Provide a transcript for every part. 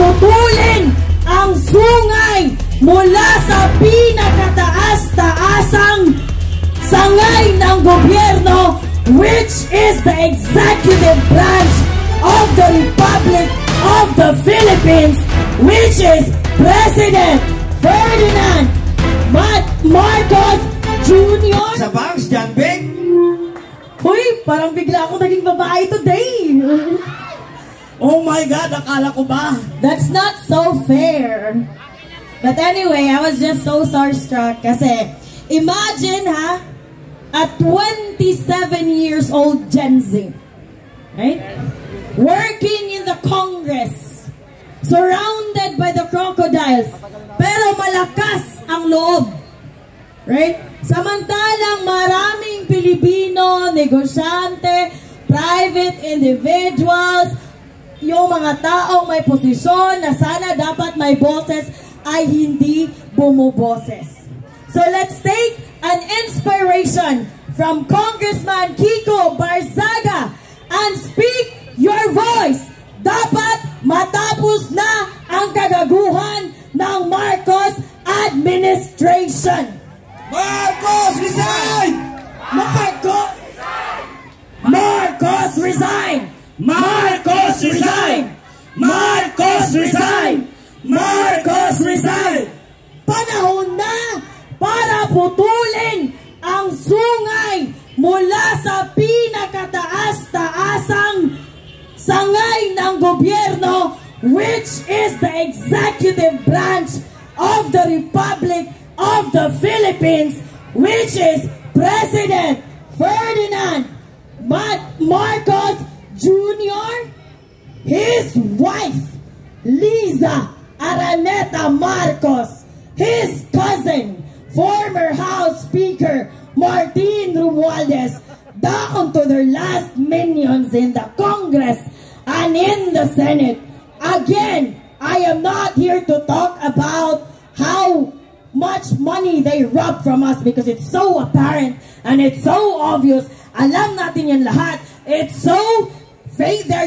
putulin ang sungay mula sa pinakataas-taasang sangay ng gobyerno, which is the executive branch of the Republic of the Philippines, which is President Ferdinand Marcos Jr. Sa bangs dyan, Big? Hoy, parang bigla ako naging babae today. Oh my God, akala ko ba? That's not so fair. But anyway, I was just so starstruck kasi imagine a 27 years old Gen Z, right? Working in the Congress, surrounded by the crocodiles, pero malakas ang loob, right? Samantalang maraming Pilipino, negosyante, private individuals, yung mga taong may posisyon na sana dapat may boses ay hindi bumuboses. So let's take an inspiration from Congressman Kiko Barzaga and speak your voice. Dapat matapos na ang kagaguhan ng Marcos administration. Marcos resign! Marcos resign! Marcos resign! Marcos resign! Marcos resign! Panahon na para putulin ang sungay mula sa pinakataas-taasang sangay ng gobyerno, which is the executive branch of the Republic of the Philippines, which is President Ferdinand Marcos Jr., his wife, Liza Araneta Marcos, his cousin, former House Speaker Martin Romualdez, down to their last minions in the Congress and in the Senate. Again, I am not here to talk about how much money they rob from us because it's so apparent and it's so obvious. Alam natin yan lahat. They're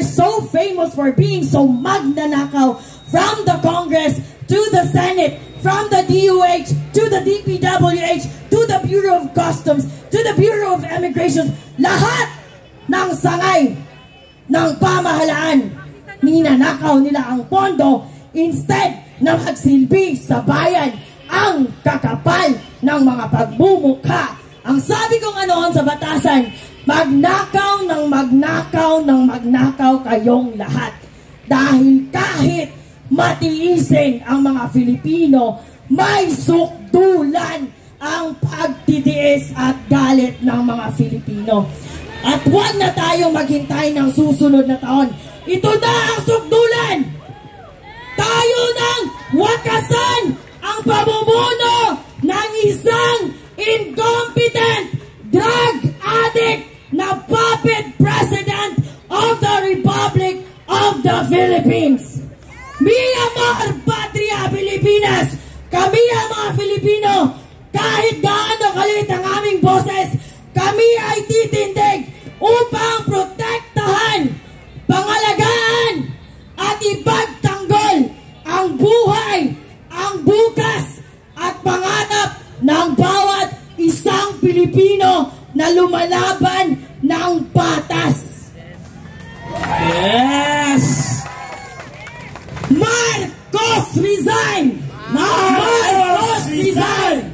so famous for being so magnanakaw, from the Congress to the Senate, from the DOH to the DPWH to the Bureau of Customs to the Bureau of Immigration. Lahat ng sangay ng pamahalaan, ninanakaw nila ang pondo instead na magsilbi sa bayan. Ang kakapal ng mga pagmumukha. Ang sabi kong anoon sa batasan, magnakaw ng magnakaw ng magnakaw kayong lahat. Dahil kahit matiisin ang mga Filipino, may sukdulan ang pagtitiis at galit ng mga Filipino. At huwag na tayong maghintay ng susunod na taon. Ito na ang sukdulan! Tayo nang wakasan ang pamumuno ng isang incompetent drug addict na puppet president of the Republic of the Philippines. Mia Mar Patria Pilipinas, kami ang mga Filipino, kahit gaano kalit ang aming boses, kami ay titindig upang protektahan, pangalagaan at ipagtanggol ang buhay, ang bukas at pangarap ng bawat isang Pilipino na lumalaban ng patas. Yes! Marcos resign! Marcos resign!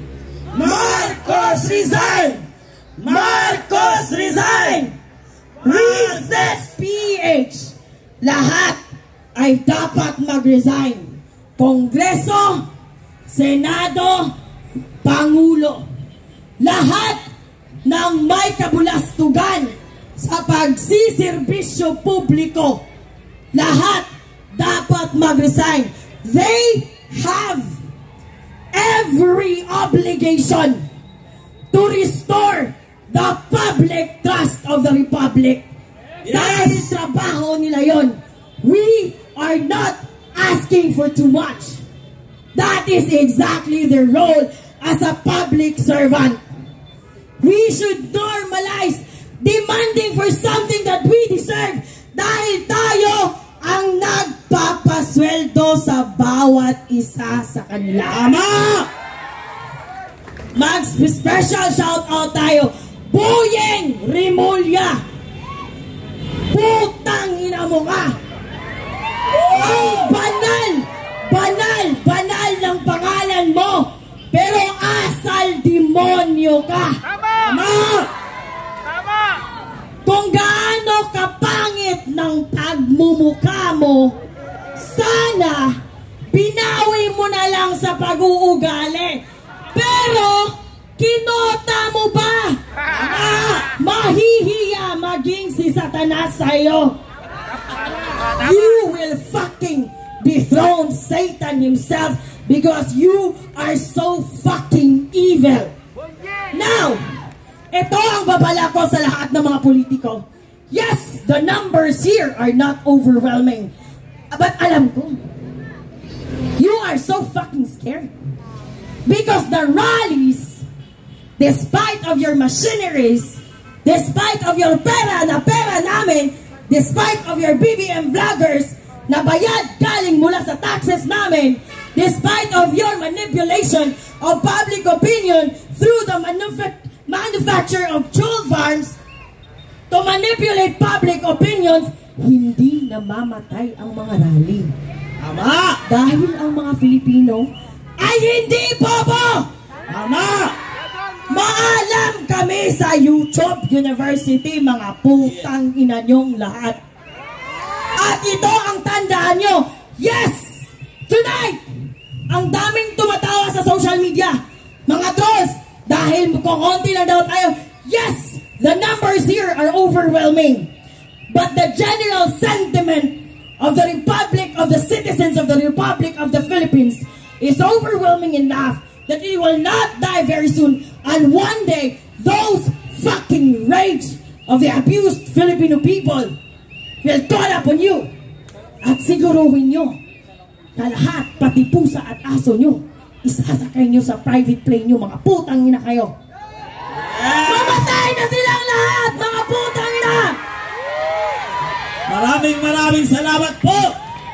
Marcos resign! Marcos resign! Recess PH! Lahat ay dapat mag-resign. Kongreso, Senado, Pangulo. Lahat ng may kabulastugan sa pagsiserbisyo publiko, lahat dapat mag-resign. They have every obligation to restore the public trust of the Republic. Yes. Dahil trabaho nila yon. We are not asking for too much. That is exactly their role as a public servant. We should normalize demanding for something that we deserve dahil tayo ang magpapasweldo sa bawat isa sa kanila. Tama! Mag-special shoutout tayo. Boyeng Rimulya! Putang ina mo ka! Ang banal ng pangalan mo! Pero asal demonyo ka! Tama! Tama! Kung gaano kapangit ng pagmumukha mo, sana binawi mo na lang sa pag-uugali. Pero kinota mo ba? Mahihiya maging si Satanas sa'yo. You will fucking dethrone Satan himself because you are so fucking evil. Now, ito ang babala ko sa lahat ng mga politiko. Yes, the numbers here are not overwhelming. But alam ko, you are so fucking scared. Because the rallies, despite of your machineries, despite of your pera namin, despite of your BBM vloggers na bayad galing mula sa taxes namin, despite of your manipulation of public opinion through the manufacture of troll farms to manipulate public opinions, hindi namamatay ang mga rally. Tama! Dahil ang mga Filipino ay hindi bobo! Tama! Maalam kami sa YouTube University, mga putang ina nyong lahat. At ito ang tandaan nyo. Yes! Tonight! Ang daming tumatawa sa social media. Mga trolls, dahil kukunti lang daw tayo. Yes! The numbers here are overwhelming. But the general sentiment of the Republic, of the citizens of the Republic of the Philippines is overwhelming enough that we will not die very soon. And one day, those fucking rage of the abused Filipino people will call upon you. At siguruhin nyo na lahat, pati pusa at aso nyo, isasakay nyo sa private plane nyo, mga putang ina kayo. Mamatay na silang lahat, mga putang ina! Maraming salamat po,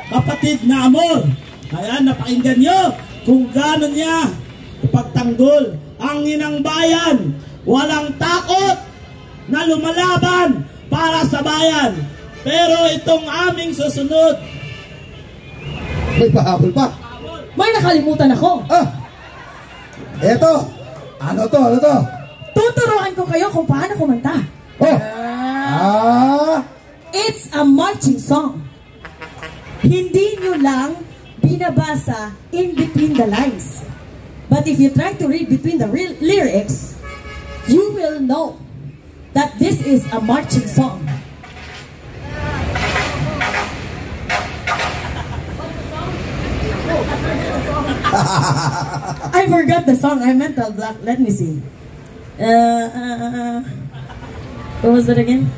kapatid na Amor. Ayan, napakinggan nyo kung gano'n niya ipagtanggol ang inang bayan. Walang takot na lumalaban para sa bayan. Pero itong aming susunod. May pahabol pa. May nakalimutan ako. Eto. Ano to? Tuturuan ko kayo kung paano kumanta. It's a marching song. Hindi nyo lang binabasa in between the lines. But if you try to read between the lyrics, you will know that this is a marching song. I forgot the song. I meant the black. Let me see. What was it again?